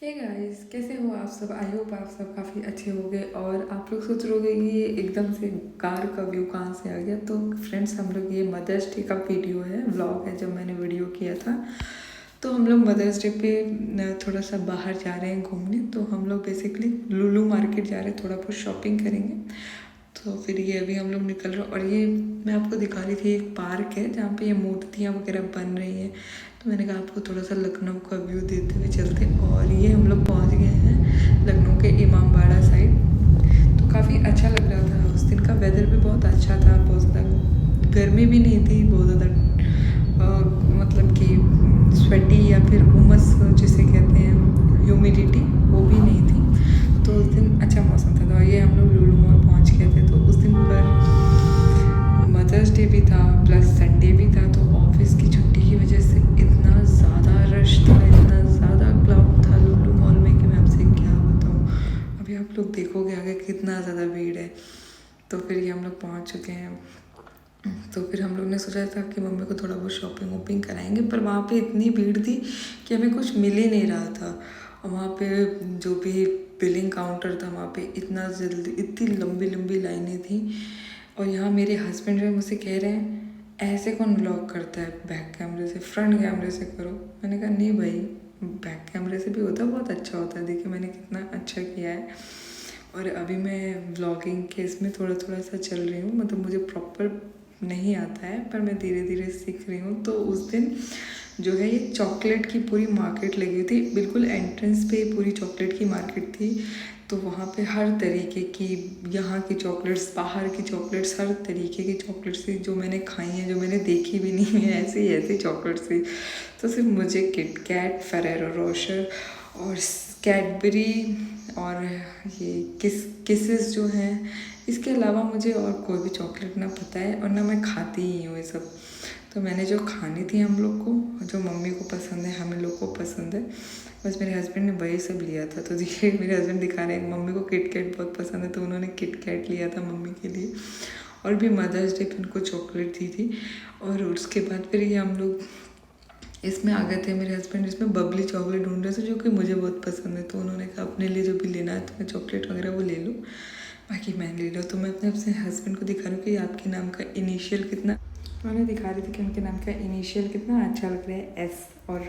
Hey guys, कैसे हो आप सब। आई होप आप सब काफ़ी अच्छे होंगे। और आप लोग सोच रहे होगे कि ये एकदम से कार का व्यू कहाँ से आ गया। तो फ्रेंड्स, हम लोग ये मदर्स डे का वीडियो है, व्लॉग है। जब मैंने वीडियो किया था तो हम लोग मदर्स डे पे थोड़ा सा बाहर जा रहे हैं घूमने। तो हम लोग बेसिकली लुलु मार्केट जा रहे हैं, थोड़ा बहुत शॉपिंग करेंगे। तो फिर ये अभी हम लोग निकल रहे हैं। और ये मैं आपको दिखा रही थी, एक पार्क है जहाँ पे ये मूर्तियाँ वगैरह बन रही हैं। तो मैंने कहा आपको थोड़ा सा लखनऊ का व्यू देते हुए चलते। और ये हम लोग पहुँच गए हैं लखनऊ के इमामबाड़ा साइड। तो काफ़ी अच्छा लग रहा था, उस दिन का वेदर भी बहुत अच्छा था। बहुत ज़्यादा गर्मी भी नहीं थी, बहुत ज़्यादा मतलब कि स्वेटी या फिर उमस जिसे कहते हैं, ह्यूमिडिटी, वो भी नहीं थी। तो उस दिन अच्छा मौसम था। तो ये हम लोग लुलु मॉल पहुँच गए थे। तो उस दिन पर मदर्स डे भी था प्लस संडे भी था। तो ऑफिस की छुट्टी की वजह से इतना ज़्यादा रश था, इतना ज़्यादा क्राउड था लुलु मॉल में कि मैं आपसे क्या बताऊँ। अभी आप लोग देखोगे आगे कितना ज़्यादा भीड़ है। तो फिर ये हम लोग पहुँच चुके हैं। तो फिर हम लोग ने सोचा था कि मम्मी को थोड़ा बहुत शॉपिंग वॉपिंग कराएंगे, पर वहाँ पे इतनी भीड़ थी कि हमें कुछ मिल ही नहीं रहा था। और वहाँ पे जो भी बिलिंग काउंटर था, वहाँ पे इतना जल्दी इतनी लंबी लंबी लाइनें थी। और यहाँ मेरे हस्बैंड जो मुझसे कह रहे हैं, ऐसे कौन व्लॉग करता है बैक कैमरे से, फ्रंट कैमरे से करो। मैंने कहा नहीं भाई, बैक कैमरे से भी होता है, बहुत अच्छा होता है। देखिए मैंने कितना अच्छा किया है। और अभी मैं व्लॉगिंग के इसमें थोड़ा थोड़ा सा चल रही हूँ, मतलब मुझे प्रॉपर नहीं आता है, पर मैं धीरे धीरे सीख रही हूँ। तो उस दिन जो है ये चॉकलेट की पूरी मार्केट लगी हुई थी, बिल्कुल एंट्रेंस पे पूरी चॉकलेट की मार्केट थी। तो वहाँ पे हर तरीके की, यहाँ की चॉकलेट्स, बाहर की चॉकलेट्स, हर तरीके की चॉकलेट्स थी जो मैंने खाई हैं, जो मैंने देखी भी नहीं है, ऐसी ऐसी चॉकलेट्स थी। तो सिर्फ मुझे किटकैट, फेरेरो रोशर और कैडबरी और ये किसेस जो हैं, इसके अलावा मुझे और कोई भी चॉकलेट ना पता है और ना मैं खाती ही हूँ ये सब। तो मैंने जो खानी थी हम लोग को, जो मम्मी को पसंद है, हम लोग को पसंद है, बस मेरे हस्बैंड ने वही सब लिया था। तो देखिए मेरे हस्बैंड दिखा रहे हैं, मम्मी को किटकैट बहुत पसंद है तो उन्होंने किटकैट लिया था मम्मी के लिए। और भी मदर्स डे पे उनको चॉकलेट दी थी। और उसके बाद फिर ये हम लोग इसमें आ गए थे। मेरे हस्बैंड इसमें बबली चॉकलेट ढूंढ रहे थे, जो कि मुझे बहुत पसंद है। तो उन्होंने कहा अपने लिए जो भी लेना है तुम्हें चॉकलेट वगैरह वो ले लो, बाकी मैं ले लो। तो मैं अपने हस्बैंड को दिखा रही हूँ कि आपके नाम का इनिशियल कितना, उन्हें दिखा रही थी कि उनके नाम का इनिशियल कितना अच्छा लग रहा है, एस। और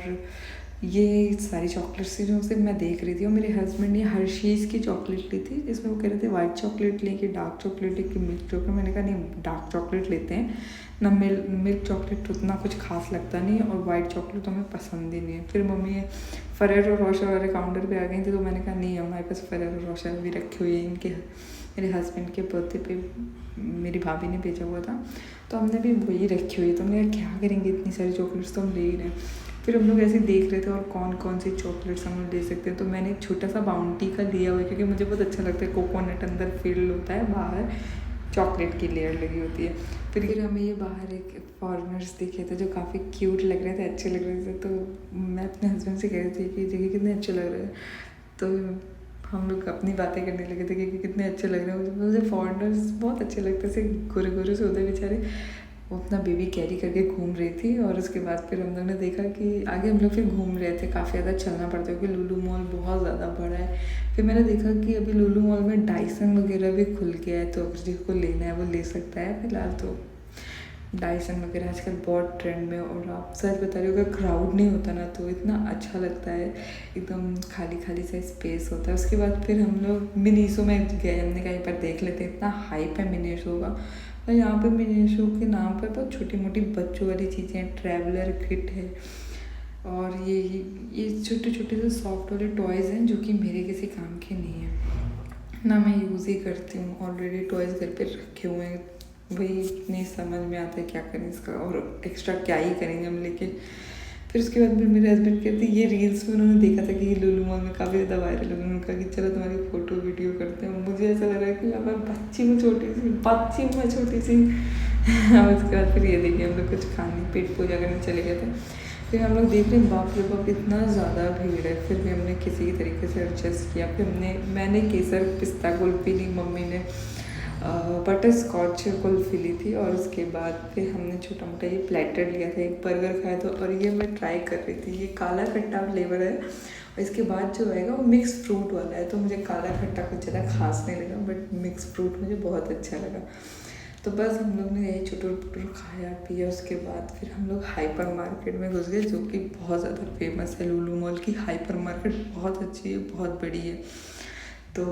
ये सारी चॉकलेट्स थी जो सिर्फ मैं देख रही थी। और मेरे हस्बैंड ने हर्शीज़ की चॉकलेट ली थी, जिसमें वो कह रहे थे वाइट चॉकलेट लें कि डार्क चॉकलेट लें कि मिल्क चॉकलेट। मैंने कहा नहीं, डार्क चॉकलेट लेते हैं ना, मिल्क चॉकलेट उतना कुछ खास लगता नहीं है और वाइट चॉकलेट तो हमें पसंद ही नहीं है। फिर मम्मी फेरेरो रोशर वाले काउंटर पे आ गई थी। तो मैंने कहा नहीं, हमारे पास फेरेरो रोशर भी रखी हुई है, इनके मेरे हस्बैंड के बर्थडे पे मेरी भाभी ने भेजा हुआ था, तो हमने भी वही रखी हुई है। तो हमने कहा क्या करेंगे, इतनी सारी चॉकलेट्स तो हम ले ही रहे हैं। फिर हम लोग ऐसे देख रहे थे और कौन कौन सी चॉकलेट्स हम लोग ले सकते हैं। तो मैंने एक छोटा सा बाउंटी का लिया हुआ है, क्योंकि मुझे बहुत अच्छा लगता है, कोकोनट अंदर फिल होता है, बाहर चॉकलेट की लेयर लगी होती है। फिर हमें ये बाहर एक फॉरेनर्स दिखे थे जो काफ़ी क्यूट लग रहे थे, अच्छे लग रहे थे। तो मैं अपने हस्बैंड से कह रही थी कि देखिए कितने अच्छे लग रहे हैं। तो हम लोग अपनी बातें करने लगे थे कि कितने अच्छे लग रहे हैं। मुझे फॉरेनर्स बहुत अच्छे लगते थे, गोरे गोरे से होते बेचारे। वो अपना बेबी कैरी करके घूम रही थी। और उसके बाद फिर हम लोग ने देखा कि आगे हम लोग फिर घूम रहे थे, काफ़ी ज़्यादा चलना पड़ता है क्योंकि लुलु मॉल बहुत ज़्यादा बड़ा है। फिर मैंने देखा कि अभी लुलु मॉल में डाइसन वगैरह भी खुल गया है, तो जिसको लेना है वो ले सकता है। फिलहाल तो डाइसन वगैरह आजकल बहुत ट्रेंड में। और आप सच बता रही हो, अगर क्राउड नहीं होता ना तो इतना अच्छा लगता है, एकदम खाली खाली सा स्पेस होता है। उसके बाद फिर हम लोग मिनीसो में गए, हमने कहीं पर देख लेते हैं, इतना हाइप है मिनीसो का। और यहाँ पर मिनीसो के नाम पर बहुत छोटी मोटी बच्चों वाली चीज़ें हैं, ट्रैवलर किट है और ये छोटे छोटे से सॉफ्ट वाले टॉयज़ हैं जो कि मेरे किसी काम के नहीं है ना, मैं यूज़ ही करती हूँ। ऑलरेडी टॉयज़ घर पे रखे हुए हैं, वही नहीं समझ में आता है क्या करें इसका, और एक्स्ट्रा क्या ही करेंगे हम लेके। फिर उसके बाद फिर मेरे हस्बैंड कहते ये रील्स में उन्होंने देखा था कि ये लुलु मॉल में काफ़ी ज़्यादा वायरल है। उन्होंने कहा कि चलो तुम्हारी फ़ोटो वीडियो करते हैं। मुझे ऐसा लग रहा है कि यहाँ पर बच्ची में छोटी सी और उसके बाद फिर ये देखिए हम लोग कुछ खाने पेट पूजा करने चले गए थे। फिर हम लोग देख रहे हैं बाप रे बाप इतना ज़्यादा भीड़ है। फिर भी हमने किसी तरीके से एडजस्ट किया। फिर मैंने केसर पिस्ता कुल्फ़ी ली, मम्मी ने बटर स्कॉच कुल्फ़ी ली थी। और उसके बाद फिर हमने छोटा मोटा ये प्लेटर लिया था, एक बर्गर खाया था। और ये मैं ट्राई कर रही थी, ये काला खट्टा फ्लेवर है और इसके बाद जो आएगा वो मिक्स फ्रूट वाला है, तो मुझे काला खट्टा कुछ ज़्यादा खास नहीं लगा, बट मिक्स फ्रूट मुझे बहुत अच्छा लगा। तो बस हम लोग ने यही चुटुर पुटुर खाया पिया। उसके बाद फिर हम लोग हाइपर मार्केट में घुस गए, जो कि बहुत ज़्यादा फेमस है। लुलु मॉल की हाइपर मार्केट बहुत अच्छी है, बहुत बड़ी है। तो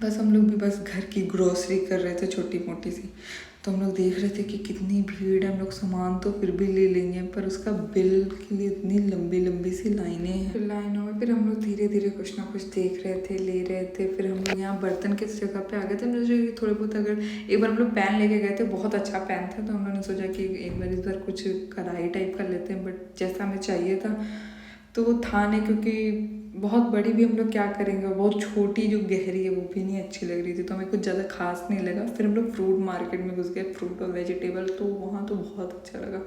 बस हम लोग भी बस घर की ग्रोसरी कर रहे थे छोटी मोटी सी। तो हम लोग देख रहे थे कि कितनी भीड़ है, हम लोग सामान तो फिर भी ले लेंगे, पर उसका बिल के लिए इतनी लंबी लंबी सी लाइनें हैं। फिर लाइनों में फिर हम लोग धीरे धीरे कुछ ना कुछ देख रहे थे, ले रहे थे। फिर हम लोग यहाँ बर्तन किस जगह पे आ गए थे, हमने सोचा कि थोड़े बहुत, अगर एक बार हम लोग पैन लेके गए थे, बहुत अच्छा पैन था, तो हम लोगों ने सोचा कि एक बार इस बार कुछ कढ़ाई टाइप कर लेते हैं, बट जैसा हमें चाहिए था तो वो था नहीं, क्योंकि बहुत बड़ी भी हम लोग क्या करेंगे, बहुत छोटी जो गहरी है वो भी नहीं अच्छी लग रही थी, तो हमें कुछ ज़्यादा खास नहीं लगा। फिर हम लोग फ्रूट मार्केट में घुस गए, फ्रूट और वेजिटेबल, तो वहाँ तो बहुत अच्छा लगा।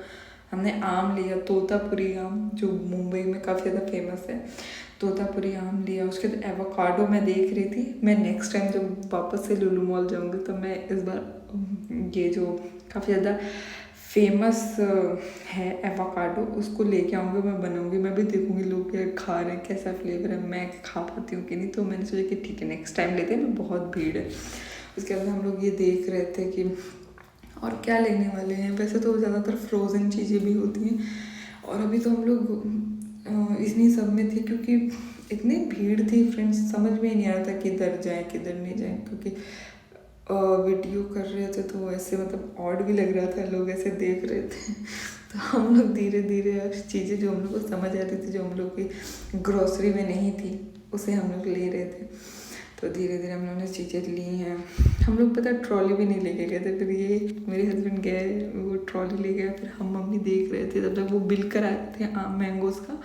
हमने आम लिया, तोतापुरी आम, जो मुंबई में काफ़ी ज़्यादा फेमस है। तोतापुरी आम लिया। उसके बाद एवोकाडो मैं देख रही थी, मैं नेक्स्ट टाइम जब वापस से लुलु मॉल जाऊँगी तो मैं इस बार ये जो काफ़ी ज़्यादा फेमस है एवोकाडो, उसको लेके आऊँगी, मैं बनाऊँगी, मैं भी देखूँगी लोग क्या खा रहे हैं, कैसा फ्लेवर है, मैं खा पाती हूँ कि नहीं। तो मैंने सोचा कि ठीक है नेक्स्ट टाइम लेते हैं, बहुत भीड़ है। उसके बाद हम लोग ये देख रहे थे कि और क्या लेने वाले हैं। वैसे तो ज़्यादातर फ्रोज़न चीज़ें भी होती हैं, और अभी तो हम लोग इतनी सब में थे, क्योंकि इतनी भीड़ थी फ्रेंड्स, समझ में ही नहीं आ रहा था किधर जाएँ किधर नहीं जाएँ, क्योंकि वीडियो कर रहे थे तो ऐसे मतलब ऑड भी लग रहा था, लोग ऐसे देख रहे थे। तो हम लोग धीरे धीरे चीज़ें जो हम लोग को समझ आती थी, जो हम लोग की ग्रोसरी में नहीं थी, उसे हम लोग ले रहे थे। तो धीरे धीरे हम लोगों ने चीज़ें ली हैं। हम लोग पता ट्रॉली भी नहीं लेके गए थे, फिर ये मेरे हस्बैंड गए, वो ट्रॉली ले गए, फिर हम मम्मी देख रहे थे, तब तक वो बिल कर आए थे मैंगोज़ का,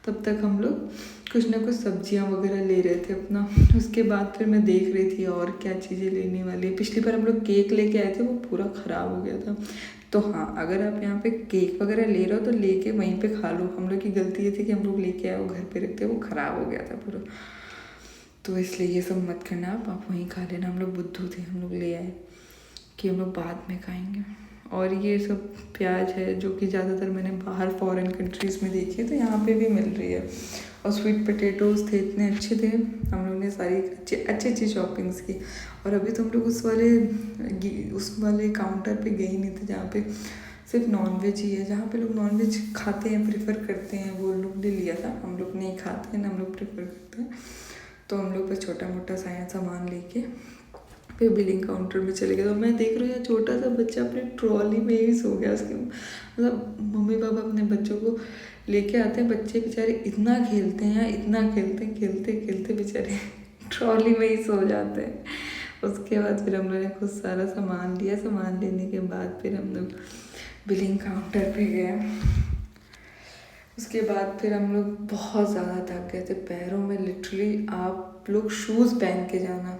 तब तक हम लोग कुछ ना कुछ सब्जियां वगैरह ले रहे थे अपना। उसके बाद फिर मैं देख रही थी और क्या चीज़ें लेने वाली है। पिछली बार हम लोग केक लेके आए थे, वो पूरा ख़राब हो गया था। तो हाँ, अगर आप यहाँ पे केक वगैरह ले रहे हो तो लेके वहीं पे खा लो। हम लोग की गलती ये थी कि हम लोग लेके आए, वो घर पे रखते, वो ख़राब हो गया था पूरा। तो इसलिए ये सब मत करना, आप वहीं खा लेना। हम लोग बुद्धू थे, हम लोग ले आए कि हम लोग बाद में खाएंगे। और ये सब प्याज है, जो कि ज़्यादातर मैंने बाहर फॉरेन कंट्रीज़ में देखी है, तो यहाँ पे भी मिल रही है। और स्वीट पोटैटोज़ थे, इतने अच्छे थे, हम लोग ने सारी अच्छी शॉपिंग्स की। और अभी तो हम लोग उस वाले काउंटर पे गए ही नहीं थे, जहाँ पे सिर्फ नॉनवेज ही है। जहाँ पे लोग नॉनवेज खाते हैं, प्रेफर करते हैं, वो लोग ने लिया था। हम लोग नहीं खाते हैं ना, हम लोग प्रेफर करते हैं। तो हम लोग बस छोटा मोटा सामान लेके फिर बिलिंग काउंटर में चले गए। तो मैं देख रही हूँ छोटा सा बच्चा अपनी ट्रॉली में ही सो गया। उसके मतलब मम्मी पापा अपने बच्चों को लेके आते हैं, बच्चे बेचारे इतना खेलते हैं, इतना खेलते हैं, खेलते खेलते बेचारे ट्रॉली में ही सो जाते हैं। उसके बाद फिर हम लोगों ने कुछ सारा सामान लिया। सामान लेने के बाद फिर हम लोग बिलिंग काउंटर पे गए। उसके बाद फिर हम लोग बहुत ज़्यादा थक गए थे, पैरों में लिटरली आप लोग शूज़ पहन के जाना।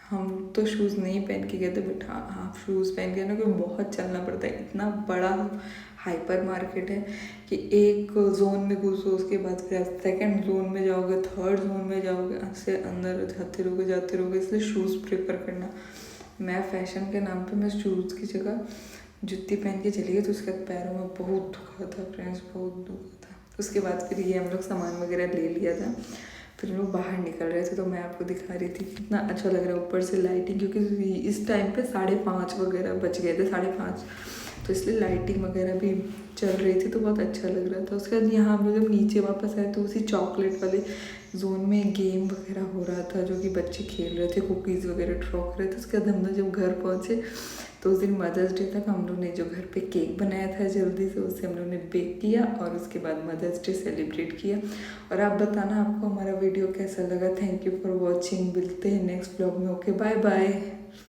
हम तो शूज़ नहीं पहन के गए थे, बट हाँ आप शूज़ पहन के ना, क्योंकि बहुत चलना पड़ता है। इतना बड़ा हाइपर मार्केट है कि एक जोन में घुसो, उसके बाद फिर आप सेकेंड जोन में जाओगे, थर्ड जोन में जाओगे, से अंदर जाते रहोगे। इसलिए शूज़ प्रेफर करना। मैं फैशन के नाम पे मैं शूज़ की जगह जूती पहन के चली गई, तो उसके बाद पैरों में बहुत दुखा था फ्रेंड्स, बहुत दुखा था। उसके बाद फिर ये हम लोग सामान वगैरह ले लिया था। फिर हम लोग बाहर निकल रहे थे, तो मैं आपको दिखा रही थी कितना अच्छा लग रहा है ऊपर से लाइटिंग, क्योंकि इस टाइम पे 5:30 वगैरह बज गए थे, 5:30, तो इसलिए लाइटिंग वगैरह भी चल रही थी, तो बहुत अच्छा लग रहा था। उसके बाद यहाँ हम लोग जब नीचे वापस आए तो उसी चॉकलेट वाले जोन में गेम वगैरह हो रहा था, जो कि बच्चे खेल रहे थे, कुकीज़ वगैरह ड्रॉ कर रहे थे। उसके बाद हम लोग जब घर पहुँचे तो उस दिन मदर्स डे था, हम लोग ने जो घर पे केक बनाया था जल्दी से, उसे हम लोग ने बेक किया और उसके बाद मदर्स डे सेलिब्रेट किया। और आप बताना आपको हमारा वीडियो कैसा लगा। Thank you for watching. मिलते हैं नेक्स्ट ब्लॉग में। Okay, bye bye.